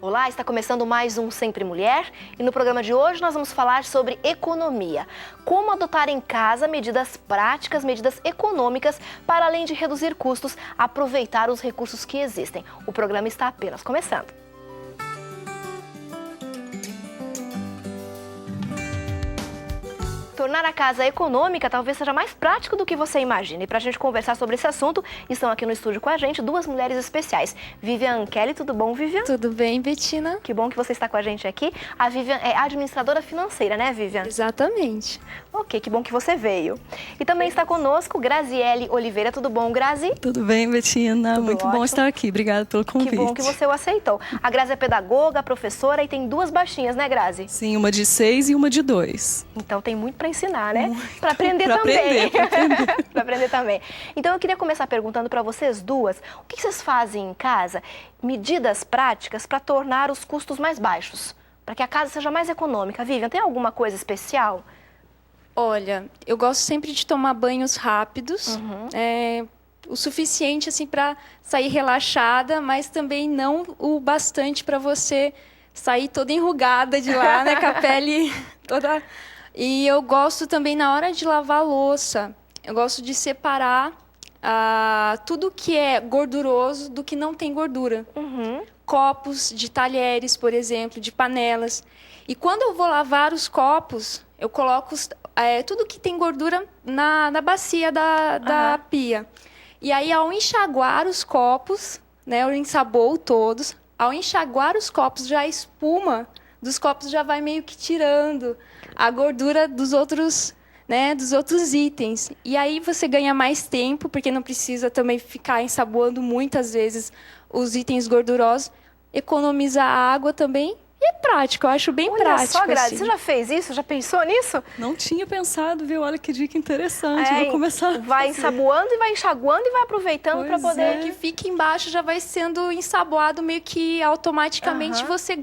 Olá, está começando mais um Sempre Mulher e no programa de hoje nós vamos falar sobre economia. Como adotar em casa medidas práticas, medidas econômicas para além de reduzir custos, aproveitar os recursos que existem. O programa está apenas começando. Tornar a casa econômica talvez seja mais prático do que você imagina. E para a gente conversar sobre esse assunto, estão aqui no estúdio com a gente duas mulheres especiais. Vivian Kelly, tudo bom, Vivian? Tudo bem, Bettina? Que bom que você está com a gente aqui. A Vivian é administradora financeira, né, Vivian? Exatamente. Ok, que bom que você veio. E também está conosco Graziele Oliveira, tudo bom, Grazi? Tudo bem, Bettina? Tudo Muito ótimo. bom estar aqui. Obrigada pelo convite. Que bom que você o aceitou. A Grazi é pedagoga, professora e tem duas baixinhas, né, Grazi? Sim, uma de 6 e uma de 2. Então tem muito para ensinar, né? Para aprender pra também. aprender. Para aprender também. Então eu queria começar perguntando para vocês duas, o que vocês fazem em casa, medidas práticas para tornar os custos mais baixos, para que a casa seja mais econômica. Vivian, tem alguma coisa especial? Olha, eu gosto sempre de tomar banhos rápidos, o suficiente assim para sair relaxada, mas também não o bastante para você sair toda enrugada de lá, né, com a pele toda. E eu gosto também na hora de lavar a louça, eu gosto de separar tudo que é gorduroso do que não tem gordura. Copos de talheres, por exemplo, de panelas. E quando eu vou lavar os copos, eu coloco tudo que tem gordura na bacia da pia. E aí, ao enxaguar os copos, né, eu ensaboo todos. Ao enxaguar os copos, já a espuma dos copos já vai meio que tirando a gordura dos outros itens. E aí você ganha mais tempo, porque não precisa também ficar ensaboando muitas vezes os itens gordurosos. Economiza água também. E é prático, eu acho bem prático. Olha só, Grazi, assim. você já fez isso? Já pensou nisso? Não tinha pensado, viu? Olha que dica interessante. Vou começar. Vai ensaboando e vai enxaguando e vai aproveitando para poder... Que fica embaixo já vai sendo ensaboado meio que automaticamente. Você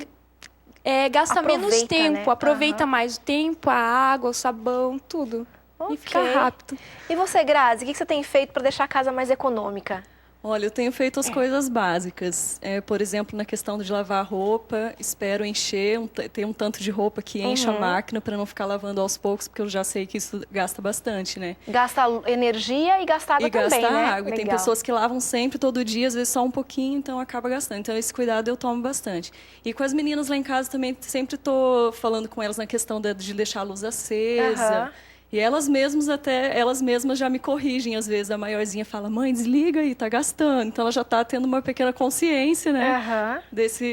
gasta menos tempo, né? aproveita mais o tempo, a água, o sabão, tudo. Okay. E fica rápido. E você, Grazi, o que você tem feito para deixar a casa mais econômica? Olha, eu tenho feito as coisas básicas. Por exemplo, na questão de lavar roupa, espero encher, tem um tanto de roupa que enche a máquina para não ficar lavando aos poucos, porque eu já sei que isso gasta bastante, né? Gasta energia e gasta água também, gasta né? água. Legal. E tem pessoas que lavam sempre, todo dia, às vezes só um pouquinho, então acaba gastando. Então esse cuidado eu tomo bastante. E com as meninas lá em casa também, sempre estou falando com elas na questão de deixar a luz acesa. E elas mesmas já me corrigem, às vezes. A maiorzinha fala, mãe, desliga aí, tá gastando. Então ela já está tendo uma pequena consciência, né? Dessa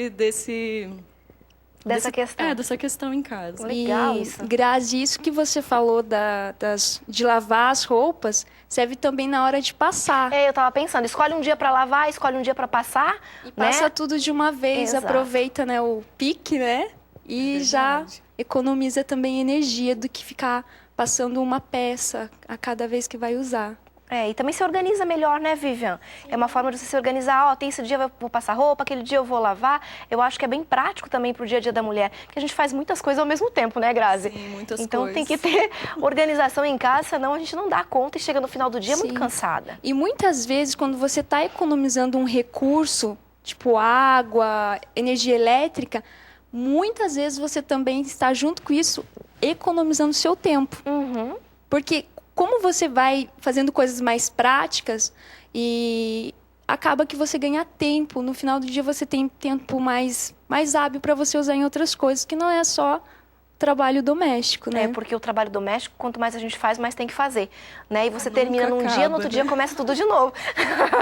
questão. Dessa questão em casa. Legal isso. Grazi, isso que você falou de lavar as roupas, serve também na hora de passar. Eu tava pensando, escolhe um dia para lavar, escolhe um dia para passar. E passa tudo de uma vez, Exato. aproveita, né, o pique, né? E já economiza também energia do que ficar passando uma peça a cada vez que vai usar. E também se organiza melhor, né, Vivian? É uma forma de você se organizar, tem esse dia eu vou passar roupa, aquele dia eu vou lavar. Eu acho que é bem prático também pro dia a dia da mulher, que a gente faz muitas coisas ao mesmo tempo, né, Grazi? Sim, muitas coisas. Então tem que ter organização em casa, senão a gente não dá conta e chega no final do dia muito cansada. E muitas vezes, quando você está economizando um recurso, tipo água, energia elétrica, muitas vezes você também está, junto com isso, economizando seu tempo. Porque como você vai fazendo coisas mais práticas e acaba que você ganha tempo. No final do dia você tem tempo mais hábil para você usar em outras coisas, que não é só trabalho doméstico, né? Porque o trabalho doméstico, quanto mais a gente faz, mais tem que fazer, né? E você termina num acaba, dia, no outro dia começa tudo de novo,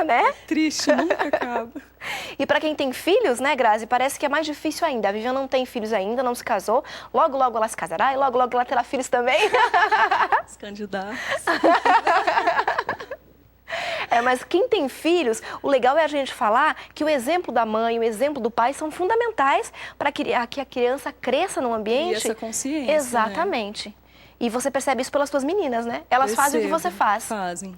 né? Triste, nunca acaba. E para quem tem filhos, né, Grazi, parece que é mais difícil ainda. A Vivian não tem filhos ainda, não se casou. Logo, logo ela se casará e logo, logo ela terá filhos também. Os candidatos. Mas quem tem filhos, o legal é a gente falar que o exemplo da mãe, o exemplo do pai são fundamentais para que a criança cresça num ambiente... E essa consciência, Exatamente. Né? E você percebe isso pelas suas meninas, né? Elas fazem o que você faz. Fazem.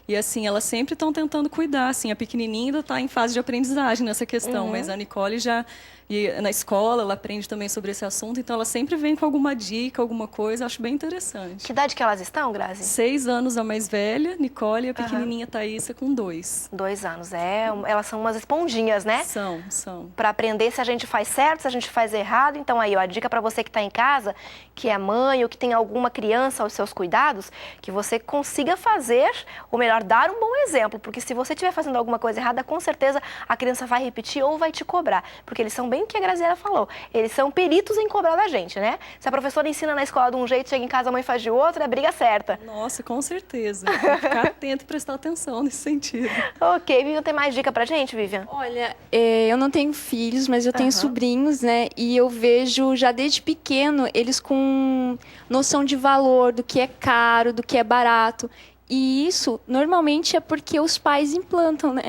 E assim, elas sempre estão tentando cuidar. Assim, a pequenininha ainda está em fase de aprendizagem nessa questão, mas a Nicole já... E na escola ela aprende também sobre esse assunto, então ela sempre vem com alguma dica, alguma coisa, acho bem interessante. Que idade que elas estão, Grazi? 6 anos a mais velha, Nicole, e a pequenininha Thaísa com 2. 2 anos, elas são umas esponjinhas, né? São. Para aprender se a gente faz certo, se a gente faz errado. Então aí, ó, a dica para você que está em casa, que é mãe ou que tem alguma criança aos seus cuidados, que você consiga fazer, ou melhor, dar um bom exemplo, porque se você estiver fazendo alguma coisa errada, com certeza a criança vai repetir ou vai te cobrar, porque eles são bem o que a Graziela falou, eles são peritos em cobrar da gente, né? Se a professora ensina na escola de um jeito, chega em casa a mãe faz de outro, é briga certa. Nossa, com certeza. Tem que ficar atento e prestar atenção nesse sentido. Ok, Vivian, tem mais dica pra gente, Vivian? Olha, eu não tenho filhos, mas eu tenho sobrinhos, né? E eu vejo já desde pequeno eles com noção de valor, do que é caro, do que é barato. E isso, normalmente, é porque os pais implantam, né?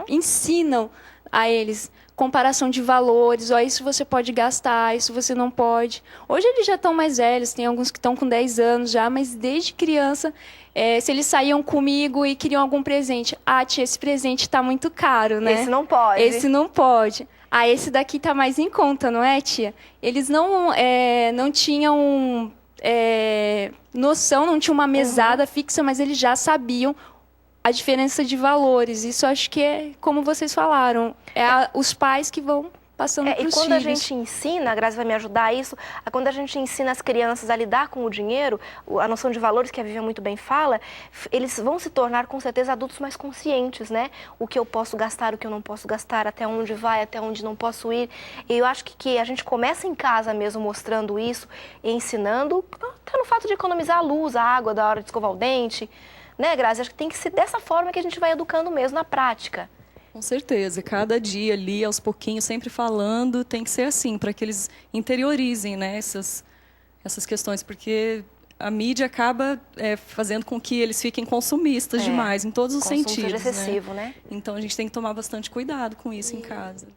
Ensinam a eles comparação de valores, ó, isso você pode gastar, isso você não pode. Hoje eles já estão mais velhos, tem alguns que estão com 10 anos já, mas desde criança, se eles saíam comigo e queriam algum presente, tia, esse presente está muito caro, né? Esse não pode. Esse não pode. Esse daqui está mais em conta, não é, tia? Eles não tinham noção, não tinham uma mesada fixa, mas eles já sabiam a diferença de valores. Isso acho que é, como vocês falaram, os pais que vão passando para os filhos. E quando a gente ensina, a Grazi vai me ajudar a isso, quando a gente ensina as crianças a lidar com o dinheiro, a noção de valores que a Vivian muito bem fala, eles vão se tornar com certeza adultos mais conscientes, né? O que eu posso gastar, o que eu não posso gastar, até onde vai, até onde não posso ir. E eu acho que a gente começa em casa mesmo mostrando isso, e ensinando, até no fato de economizar a luz, a água da hora de escovar o dente, né, Grazi? Acho que tem que ser dessa forma que a gente vai educando mesmo na prática. Com certeza, cada dia ali, aos pouquinhos, sempre falando, tem que ser assim, para que eles interiorizem, né, essas questões, porque a mídia acaba fazendo com que eles fiquem consumistas demais, em todos os sentidos. Consumo excessivo, né? Então a gente tem que tomar bastante cuidado com isso em casa.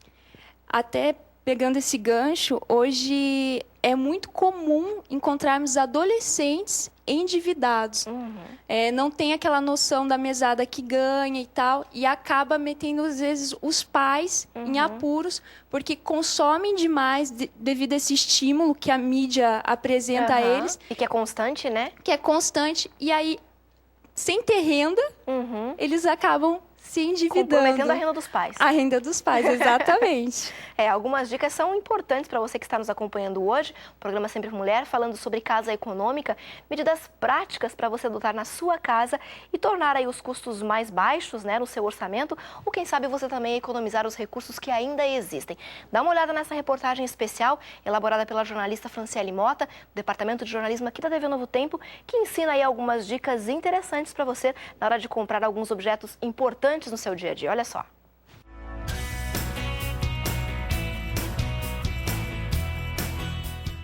Até pegando esse gancho, hoje é muito comum encontrarmos adolescentes endividados. Não tem aquela noção da mesada que ganha e tal, e acaba metendo, às vezes, os pais em apuros, porque consomem demais devido a esse estímulo que a mídia apresenta a eles. E que é constante, né? Que é constante, e aí, sem ter renda, eles acabam se endividando. Comprometendo a renda dos pais. A renda dos pais, exatamente. Algumas dicas são importantes para você que está nos acompanhando hoje. O programa Sempre Mulher, falando sobre casa econômica, medidas práticas para você adotar na sua casa e tornar aí os custos mais baixos, né, no seu orçamento, ou quem sabe você também economizar os recursos que ainda existem. Dá uma olhada nessa reportagem especial, elaborada pela jornalista Franciele Mota, do Departamento de Jornalismo aqui da TV Novo Tempo, que ensina aí algumas dicas interessantes para você na hora de comprar alguns objetos importantes no seu dia a dia. Olha só.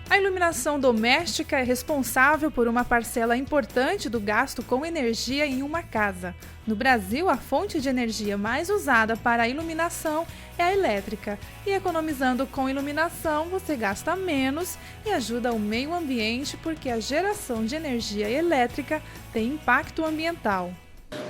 A iluminação doméstica é responsável por uma parcela importante do gasto com energia em uma casa. No Brasil, a fonte de energia mais usada para a iluminação é a elétrica. E economizando com iluminação, você gasta menos e ajuda o meio ambiente, porque a geração de energia elétrica tem impacto ambiental.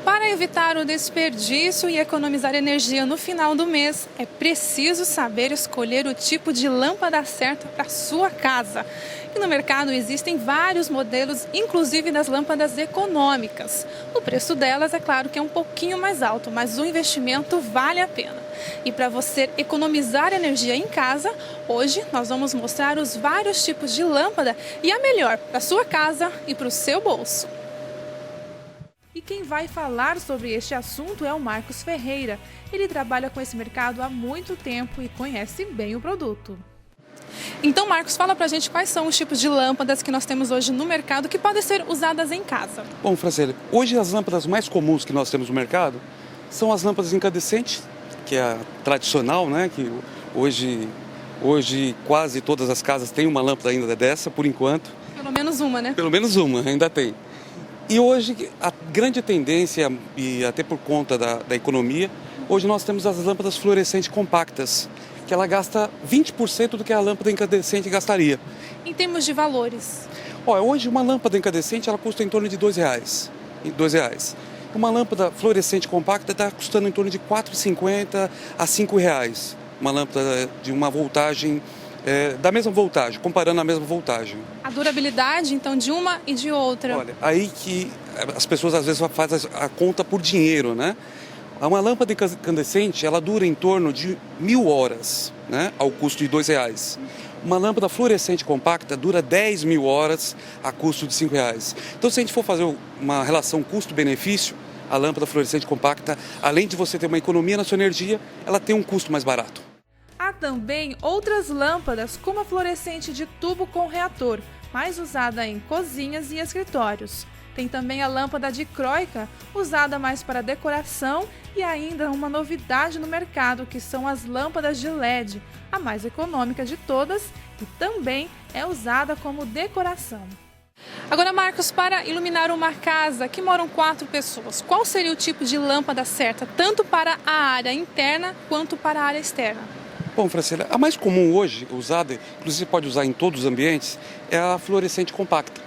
Para evitar o desperdício e economizar energia no final do mês, é preciso saber escolher o tipo de lâmpada certa para sua casa. E no mercado existem vários modelos, inclusive das lâmpadas econômicas. O preço delas, é claro que é um pouquinho mais alto, mas o investimento vale a pena. E para você economizar energia em casa, hoje nós vamos mostrar os vários tipos de lâmpada e a melhor para sua casa e para o seu bolso. E quem vai falar sobre este assunto é o Marcos Ferreira. Ele trabalha com esse mercado há muito tempo e conhece bem o produto. Então, Marcos, fala pra gente quais são os tipos de lâmpadas que nós temos hoje no mercado que podem ser usadas em casa. Bom, Franciele, hoje as lâmpadas mais comuns que nós temos no mercado são as lâmpadas incandescentes, que é a tradicional, né? Que hoje quase todas as casas têm uma lâmpada ainda dessa, por enquanto. Pelo menos uma, né? Pelo menos uma, ainda tem. E hoje, a grande tendência, e até por conta da economia, hoje nós temos as lâmpadas fluorescentes compactas, que ela gasta 20% do que a lâmpada incandescente gastaria. Em termos de valores? Olha, hoje uma lâmpada incandescente ela custa em torno de R$ 2,00. Uma lâmpada fluorescente compacta está custando em torno de R$ 4,50 a R$ 5,00. Uma lâmpada de uma voltagem, da mesma voltagem, comparando a mesma voltagem. A durabilidade, então, de uma e de outra. Olha, aí que as pessoas às vezes fazem a conta por dinheiro, né? Uma lâmpada incandescente, ela dura em torno de 1.000 horas, né? Ao custo de R$ 2,00. Uma lâmpada fluorescente compacta dura 10.000 horas a custo de R$ 5,00. Então, se a gente for fazer uma relação custo-benefício, a lâmpada fluorescente compacta, além de você ter uma economia na sua energia, ela tem um custo mais barato. Há também outras lâmpadas, como a fluorescente de tubo com reator, mais usada em cozinhas e escritórios. Tem também a lâmpada dicróica, usada mais para decoração, e ainda uma novidade no mercado, que são as lâmpadas de LED, a mais econômica de todas e também é usada como decoração. Agora, Marcos, para iluminar uma casa que moram 4 pessoas, qual seria o tipo de lâmpada certa, tanto para a área interna quanto para a área externa? Bom, Francela, a mais comum hoje, usada, inclusive você pode usar em todos os ambientes, é a fluorescente compacta,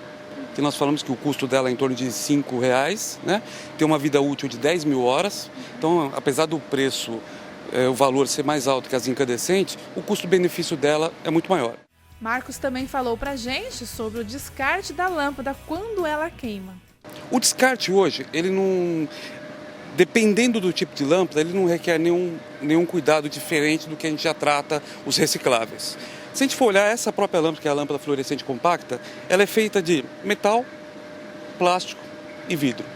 que nós falamos que o custo dela é em torno de R$ 5,00, né? Tem uma vida útil de 10.000 horas, então apesar do preço, o valor ser mais alto que as incandescentes, o custo-benefício dela é muito maior. Marcos também falou pra gente sobre o descarte da lâmpada quando ela queima. O descarte hoje, ele não... Dependendo do tipo de lâmpada, ele não requer nenhum cuidado diferente do que a gente já trata os recicláveis. Se a gente for olhar essa própria lâmpada, que é a lâmpada fluorescente compacta, ela é feita de metal, plástico e vidro.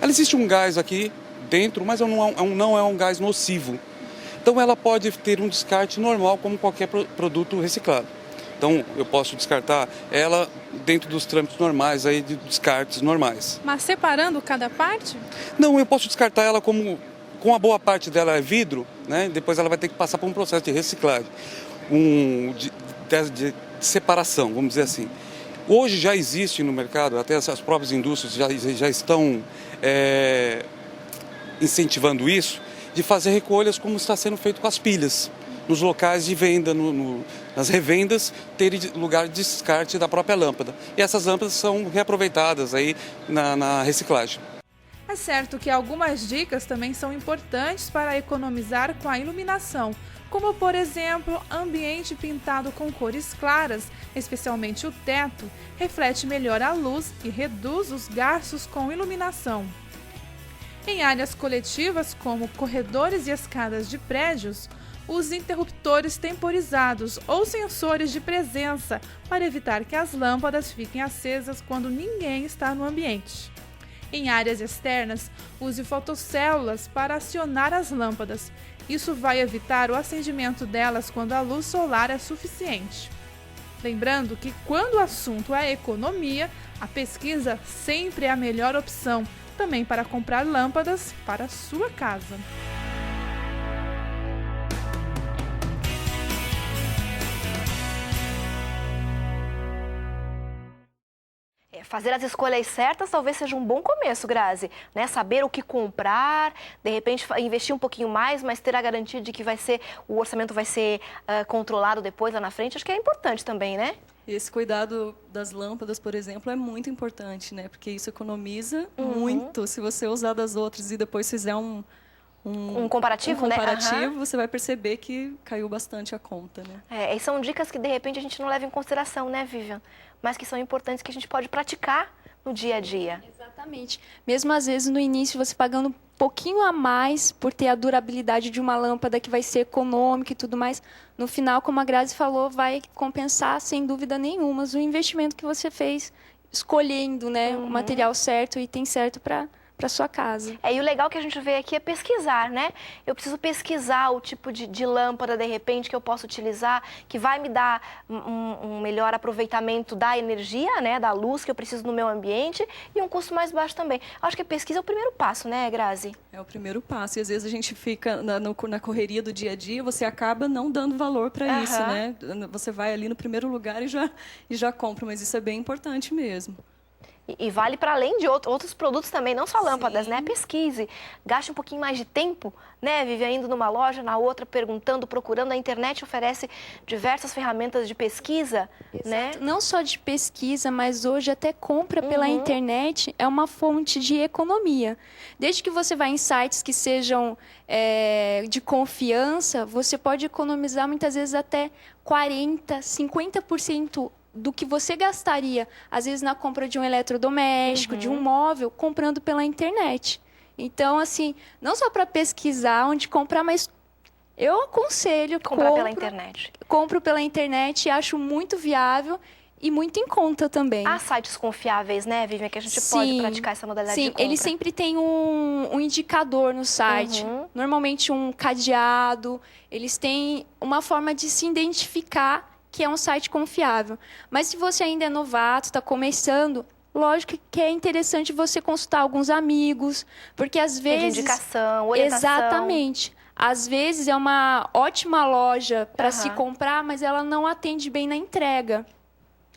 Ela existe um gás aqui dentro, mas não é um gás nocivo. Então ela pode ter um descarte normal como qualquer produto reciclado. Então eu posso descartar ela dentro dos trâmites normais, aí, de descartes normais. Mas separando cada parte? Não, eu posso descartar ela com a boa parte dela é vidro, né? Depois ela vai ter que passar por um processo de reciclagem, de separação, vamos dizer assim. Hoje já existe no mercado, até as próprias indústrias já estão incentivando isso, de fazer recolhas como está sendo feito com as pilhas, nos locais de venda, nas revendas, terem lugar de descarte da própria lâmpada. E essas lâmpadas são reaproveitadas aí na reciclagem. É certo que algumas dicas também são importantes para economizar com a iluminação, como, por exemplo, ambiente pintado com cores claras, especialmente o teto, reflete melhor a luz e reduz os gastos com iluminação. Em áreas coletivas, como corredores e escadas de prédios, use interruptores temporizados ou sensores de presença para evitar que as lâmpadas fiquem acesas quando ninguém está no ambiente. Em áreas externas, use fotocélulas para acionar as lâmpadas. Isso vai evitar o acendimento delas quando a luz solar é suficiente. Lembrando que quando o assunto é economia, a pesquisa sempre é a melhor opção, também para comprar lâmpadas para a sua casa. Fazer as escolhas certas talvez seja um bom começo, Grazi, né? Saber o que comprar, de repente investir um pouquinho mais, mas ter a garantia de que o orçamento vai ser controlado depois lá na frente, acho que é importante também, né? Esse cuidado das lâmpadas, por exemplo, é muito importante, né? Porque isso economiza muito. Se você usar das outras e depois fizer um comparativo, né? Você vai perceber que caiu bastante a conta, né? E são dicas que, de repente, a gente não leva em consideração, né, Vivian? Mas que são importantes, que a gente pode praticar no dia a dia. Exatamente. Mesmo às vezes no início você pagando um pouquinho a mais por ter a durabilidade de uma lâmpada que vai ser econômica e tudo mais, no final, como a Grazi falou, vai compensar sem dúvida nenhuma o investimento que você fez escolhendo, né, o material certo, o item certo para sua casa. E o legal que a gente vê aqui é pesquisar, né? Eu preciso pesquisar o tipo de lâmpada, de repente, que eu posso utilizar, que vai me dar um melhor aproveitamento da energia, né? Da luz que eu preciso no meu ambiente e um custo mais baixo também. Acho que a pesquisa é o primeiro passo, né, Grazi? É o primeiro passo. E às vezes a gente fica na correria do dia a dia, você acaba não dando valor para isso, né? Você vai ali no primeiro lugar e já compra, mas isso é bem importante mesmo. E vale para além de outros produtos também, não só lâmpadas, né? Pesquise, gaste um pouquinho mais de tempo, né? Vive indo numa loja, na outra, perguntando, procurando. A internet oferece diversas ferramentas de pesquisa, né? Não só de pesquisa, mas hoje até compra pela internet é uma fonte de economia. Desde que você vá em sites que sejam de confiança, você pode economizar muitas vezes até 40%, 50% do que você gastaria, às vezes, na compra de um eletrodoméstico, de um móvel, comprando pela internet. Então, assim, não só para pesquisar onde comprar, mas eu aconselho comprar pela internet. Compro pela internet e acho muito viável e muito em conta também. Há sites confiáveis, né, Vivian, que a gente pode praticar essa modalidade de compra. Sim, ele sempre tem um indicador no site, normalmente um cadeado, eles têm uma forma de se identificar que é um site confiável. Mas se você ainda é novato, está começando, lógico que é interessante você consultar alguns amigos, porque às vezes... De indicação, orientação. Exatamente. Às vezes é uma ótima loja para se comprar, mas ela não atende bem na entrega.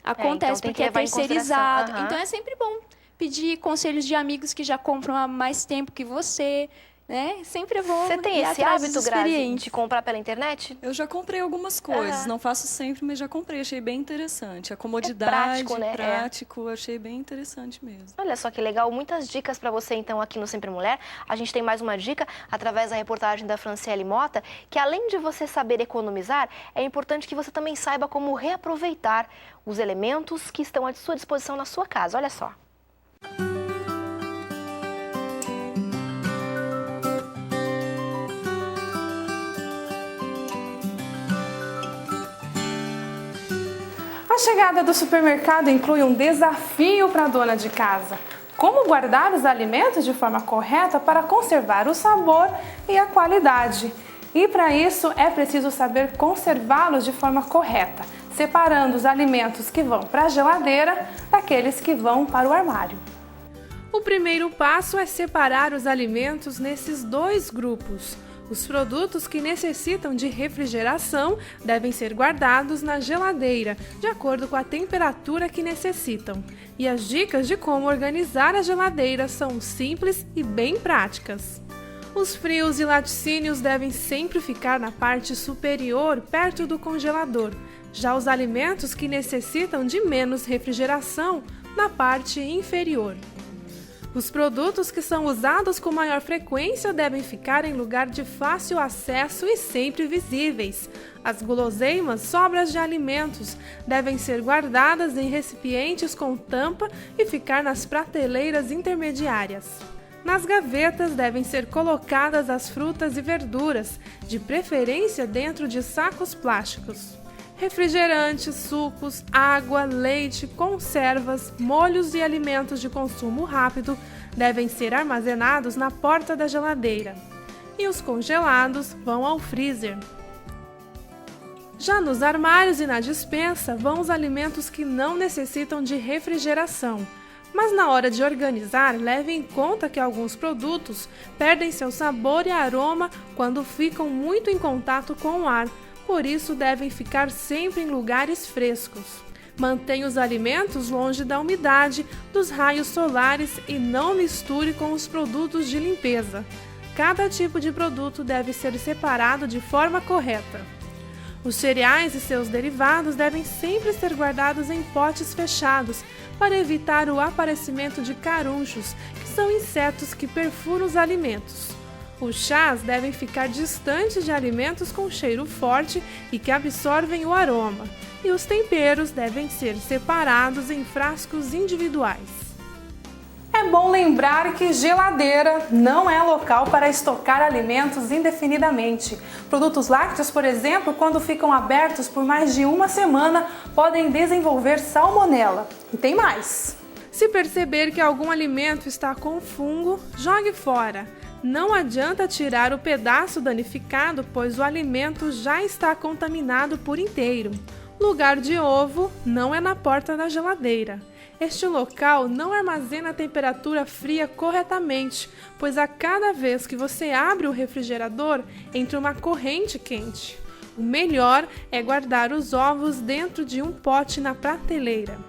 Acontece, então porque é terceirizado. Então é sempre bom pedir conselhos de amigos que já compram há mais tempo que você, né? Sempre é bom. Você tem esse hábito, Grazi, de comprar pela internet? Eu já comprei algumas coisas, não faço sempre, mas já comprei, achei bem interessante. A comodidade, prático, né? Prático, achei bem interessante mesmo. Olha só que legal, muitas dicas para você então aqui no Sempre Mulher. A gente tem mais uma dica através da reportagem da Franciele Mota, que além de você saber economizar, é importante que você também saiba como reaproveitar os elementos que estão à sua disposição na sua casa. Olha só. A chegada do supermercado inclui um desafio para a dona de casa. Como guardar os alimentos de forma correta para conservar o sabor e a qualidade. E para isso é preciso saber conservá-los de forma correta, separando os alimentos que vão para a geladeira daqueles que vão para o armário. O primeiro passo é separar os alimentos nesses dois grupos. Os produtos que necessitam de refrigeração devem ser guardados na geladeira, de acordo com a temperatura que necessitam. E as dicas de como organizar a geladeira são simples e bem práticas. Os frios e laticínios devem sempre ficar na parte superior, perto do congelador. Já os alimentos que necessitam de menos refrigeração, na parte inferior. Os produtos que são usados com maior frequência devem ficar em lugar de fácil acesso e sempre visíveis. As guloseimas, sobras de alimentos, devem ser guardadas em recipientes com tampa e ficar nas prateleiras intermediárias. Nas gavetas devem ser colocadas as frutas e verduras, de preferência dentro de sacos plásticos. Refrigerantes, sucos, água, leite, conservas, molhos e alimentos de consumo rápido devem ser armazenados na porta da geladeira. E os congelados vão ao freezer. Já nos armários e na despensa vão os alimentos que não necessitam de refrigeração. Mas na hora de organizar, leve em conta que alguns produtos perdem seu sabor e aroma quando ficam muito em contato com o ar. Por isso, devem ficar sempre em lugares frescos. Mantenha os alimentos longe da umidade, dos raios solares e não misture com os produtos de limpeza. Cada tipo de produto deve ser separado de forma correta. Os cereais e seus derivados devem sempre ser guardados em potes fechados para evitar o aparecimento de carunchos, que são insetos que perfuram os alimentos. Os chás devem ficar distantes de alimentos com cheiro forte e que absorvem o aroma. E os temperos devem ser separados em frascos individuais. É bom lembrar que geladeira não é local para estocar alimentos indefinidamente. Produtos lácteos, por exemplo, quando ficam abertos por mais de uma semana, podem desenvolver salmonela. E tem mais! Se perceber que algum alimento está com fungo, jogue fora. Não adianta tirar o pedaço danificado, pois o alimento já está contaminado por inteiro. Lugar de ovo não é na porta da geladeira. Este local não armazena a temperatura fria corretamente, pois a cada vez que você abre o refrigerador, entra uma corrente quente. O melhor é guardar os ovos dentro de um pote na prateleira.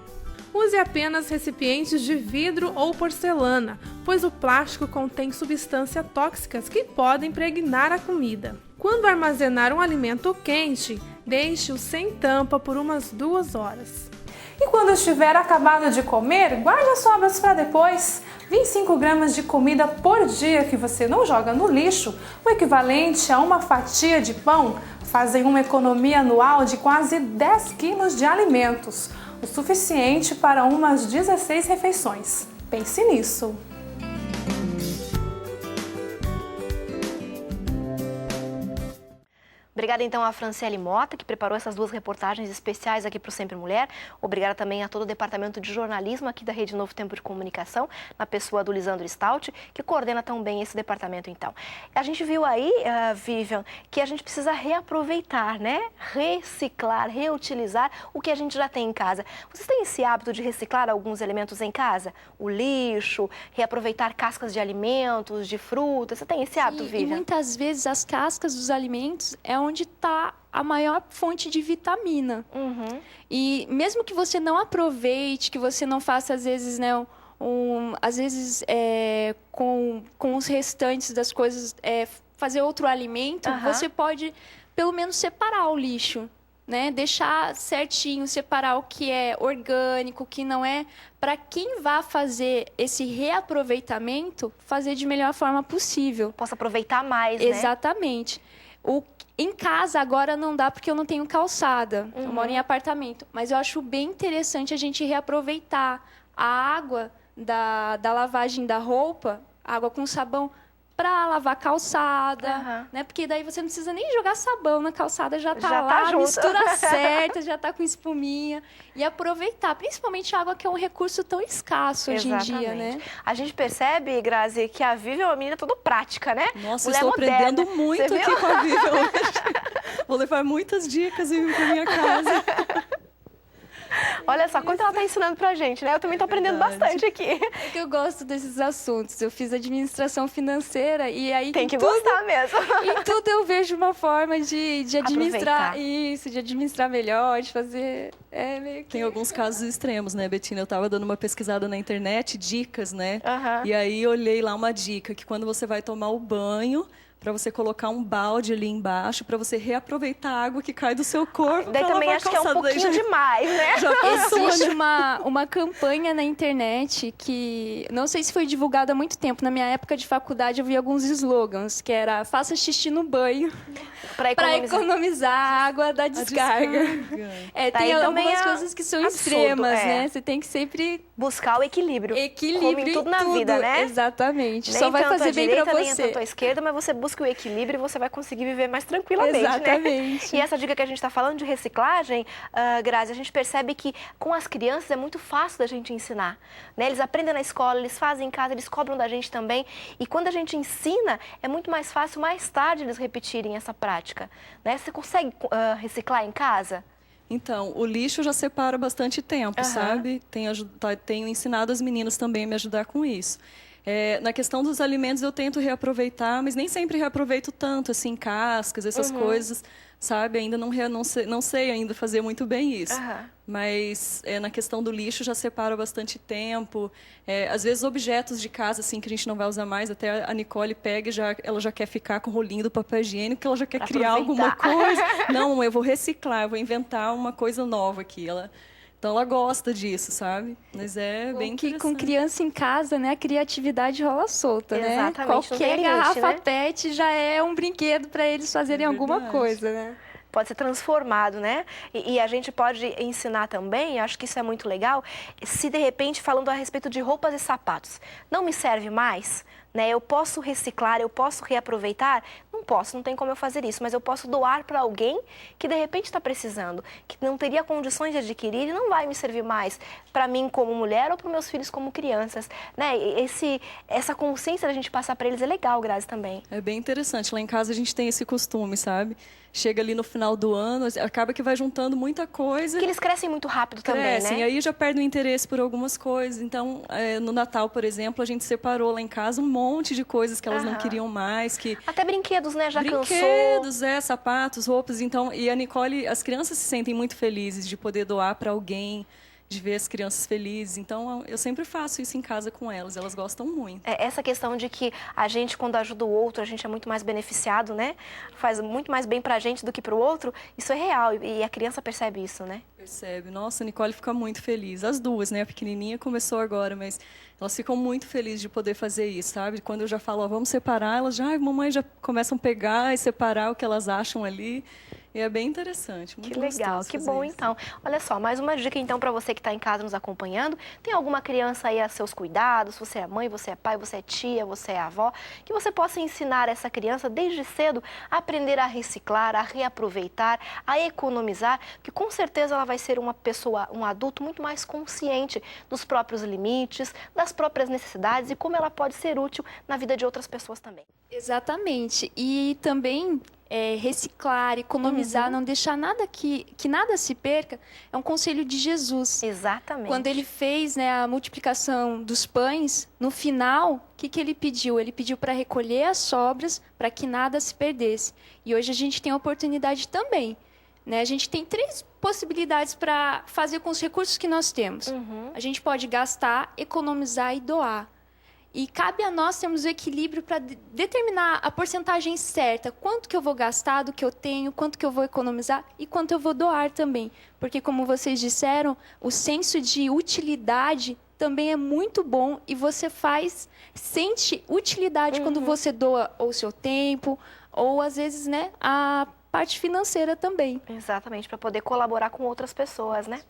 Use apenas recipientes de vidro ou porcelana, pois o plástico contém substâncias tóxicas que podem impregnar a comida. Quando armazenar um alimento quente, deixe-o sem tampa por umas 2 horas. E quando estiver acabado de comer, guarde as sobras para depois. 25 gramas de comida por dia que você não joga no lixo, o equivalente a uma fatia de pão, fazem uma economia anual de quase 10 quilos de alimentos, o suficiente para umas 16 refeições. Pense nisso! Obrigada então a Franciele Mota, que preparou essas 2 reportagens especiais aqui para o Sempre Mulher. Obrigada também a todo o departamento de jornalismo aqui da Rede Novo Tempo de Comunicação, na pessoa do Lisandro Stout, que coordena tão bem esse departamento então. A gente viu aí, Vivian, que a gente precisa reaproveitar, né? Reciclar, reutilizar o que a gente já tem em casa. Vocês têm esse hábito de reciclar alguns elementos em casa? O lixo, reaproveitar cascas de alimentos, de frutas. Você tem esse hábito, Sim, Vivian? E muitas vezes as cascas dos alimentos é onde está a maior fonte de vitamina. E mesmo que você não aproveite, que você não faça, às vezes, né, às vezes com os restantes das coisas, fazer outro alimento, você pode, pelo menos, separar o lixo. Né? Deixar certinho, separar o que é orgânico, o que não é, para quem vai fazer esse reaproveitamento, fazer de melhor forma possível. Possa aproveitar mais, né? Exatamente. Em casa, agora não dá porque eu não tenho calçada. Eu moro em apartamento. Mas eu acho bem interessante a gente reaproveitar a água da lavagem da roupa, água com sabão, para lavar calçada, né? Porque daí você não precisa nem jogar sabão na calçada, já tá lá, junto. mistura certa, já tá com espuminha. E aproveitar, principalmente a água, que é um recurso tão escasso hoje em dia, né? A gente percebe, Grazi, que a Vivian é uma menina toda prática, né? Nossa, Mulher estou moderna. aprendendo muito Você aqui viu? com a Vivian hoje. Vou levar muitas dicas para minha casa. Olha só, quanto ela está ensinando pra gente, né? Eu também estou aprendendo bastante aqui. É que eu gosto desses assuntos. Eu fiz administração financeira e aí... Tem que gostar mesmo. Em tudo eu vejo uma forma de administrar Aproveitar. isso, de administrar melhor, de fazer... meio que... Tem alguns casos extremos, né, Betina? Eu estava dando uma pesquisada na internet, dicas, né? E aí olhei lá uma dica, que quando você vai tomar o banho, para você colocar um balde ali embaixo, para você reaproveitar a água que cai do seu corpo. Daí também acho que é um pouquinho demais, né? Já passou, Existe né? uma campanha na internet que, não sei se foi divulgada há muito tempo, na minha época de faculdade eu vi alguns slogans, que era faça xixi no banho Para para economizar. economizar a água da descarga. Daí Tem também algumas é coisas que são absurdo, extremas, é. né? Você tem que sempre Buscar o equilíbrio. Como em tudo na vida, né? Exatamente. Nem Só vai tanto fazer à bem direita, para nem você. tanto à esquerda, mas você busca o equilíbrio e você vai conseguir viver mais tranquilamente, né? Exatamente. E essa dica que a gente está falando de reciclagem, Grazi, a gente percebe que com as crianças é muito fácil da gente ensinar, né? Eles aprendem na escola, eles fazem em casa, eles cobram da gente também. E quando a gente ensina, é muito mais fácil mais tarde eles repetirem essa prática, né? Você consegue reciclar em casa? Então, o lixo eu já separo há bastante tempo, sabe? Tenho ensinado as meninas também a me ajudar com isso. Na questão dos alimentos, eu tento reaproveitar, mas nem sempre reaproveito tanto, assim, cascas, essas coisas, sabe? Ainda não sei ainda fazer muito bem isso. Mas na questão do lixo, já separo há bastante tempo. Às vezes, objetos de casa, assim, que a gente não vai usar mais, até a Nicole pega e ela já quer ficar com o rolinho do papel higiênico, porque ela já quer criar alguma coisa. Não, eu vou reciclar, eu vou inventar uma coisa nova aqui. Então, ela gosta disso, sabe? Mas é bem interessante. Com criança em casa, né, a criatividade rola solta, né? Exatamente, não tem Qualquer limite, garrafa né? PET já é um brinquedo para eles fazerem alguma verdade. coisa, né? Pode ser transformado, né? E a gente pode ensinar também, acho que isso é muito legal, se de repente, falando a respeito de roupas e sapatos, não me serve mais, né? Eu posso reciclar, eu posso reaproveitar? Não posso, não tem como eu fazer isso, mas eu posso doar para alguém que de repente está precisando, que não teria condições de adquirir e não vai me servir mais para mim como mulher ou para meus filhos como crianças, né? Essa consciência da gente passar para eles é legal, Grazi, também. É bem interessante. Lá em casa a gente tem esse costume, sabe? Chega ali no final do ano, acaba que vai juntando muita coisa. Que eles crescem muito rápido também, Crescem, né? e aí já perdem o interesse por algumas coisas. Então, no Natal, por exemplo, a gente separou lá em casa um monte de coisas que elas não queriam mais. Até brinquedos, né? Já cansou. Brinquedos, sapatos, roupas. Então, e a Nicole, as crianças se sentem muito felizes de poder doar para alguém. de ver as crianças felizes. Então, eu sempre faço isso em casa com elas gostam muito. Essa questão de que a gente, quando ajuda o outro, a gente é muito mais beneficiado, né? Faz muito mais bem pra gente do que pro outro, isso é real e a criança percebe isso, né? Percebe. Nossa, a Nicole fica muito feliz. As duas, né? A pequenininha começou agora, mas elas ficam muito felizes de poder fazer isso, sabe? Quando eu já falo, ó, vamos separar, elas já, mamãe, já começam a pegar e separar o que elas acham ali. E é bem interessante, muito gostoso. Que legal, que bom isso. então. Olha só, mais uma dica então para você que está em casa nos acompanhando. Tem alguma criança aí a seus cuidados? Você é mãe, você é pai, você é tia, você é avó. Que você possa ensinar essa criança desde cedo a aprender a reciclar, a reaproveitar, a economizar, que com certeza ela vai ser uma pessoa, um adulto muito mais consciente dos próprios limites, das próprias necessidades e como ela pode ser útil na vida de outras pessoas também. Exatamente. E também reciclar, economizar, não deixar nada que nada se perca, é um conselho de Jesus. Exatamente. Quando ele fez, né, a multiplicação dos pães, no final, o que ele pediu? Ele pediu para recolher as sobras, para que nada se perdesse. E hoje a gente tem a oportunidade também. Né? A gente tem 3 possibilidades para fazer com os recursos que nós temos. A gente pode gastar, economizar e doar. E cabe a nós termos o equilíbrio para determinar a porcentagem certa. Quanto que eu vou gastar do que eu tenho, quanto que eu vou economizar e quanto eu vou doar também. Porque, como vocês disseram, o senso de utilidade também é muito bom e você sente utilidade quando você doa ou o seu tempo ou, às vezes, né, a parte financeira também. Exatamente, para poder colaborar com outras pessoas, né?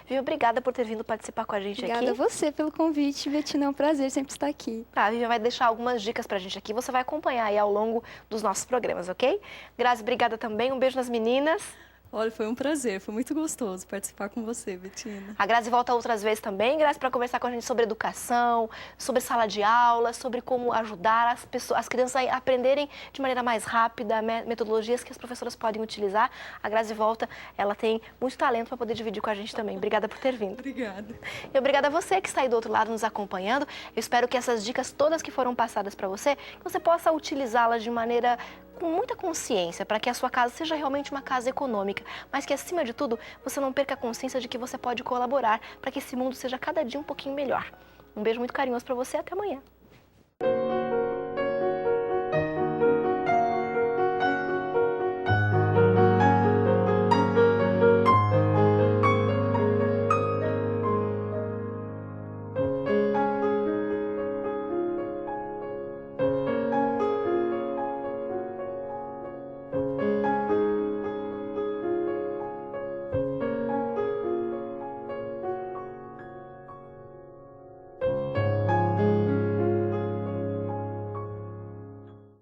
Vivi, obrigada por ter vindo participar com a gente aqui. Obrigada a você pelo convite, Betina, é um prazer sempre estar aqui. Tá, a Vivi vai deixar algumas dicas pra gente aqui, você vai acompanhar aí ao longo dos nossos programas, ok? Grazi, obrigada também, um beijo nas meninas. Olha, foi um prazer, foi muito gostoso participar com você, Betina. A Grazi volta outras vezes também, Grazi, para conversar com a gente sobre educação, sobre sala de aula, sobre como ajudar as crianças a aprenderem de maneira mais rápida, metodologias que as professoras podem utilizar. A Grazi volta, ela tem muito talento para poder dividir com a gente também. Obrigada por ter vindo. Obrigada. E obrigada a você que está aí do outro lado nos acompanhando. Eu espero que essas dicas todas que foram passadas para você, que você possa utilizá-las de maneira com muita consciência, para que a sua casa seja realmente uma casa econômica, mas que, acima de tudo, você não perca a consciência de que você pode colaborar para que esse mundo seja cada dia um pouquinho melhor. Um beijo muito carinhoso para você, até amanhã.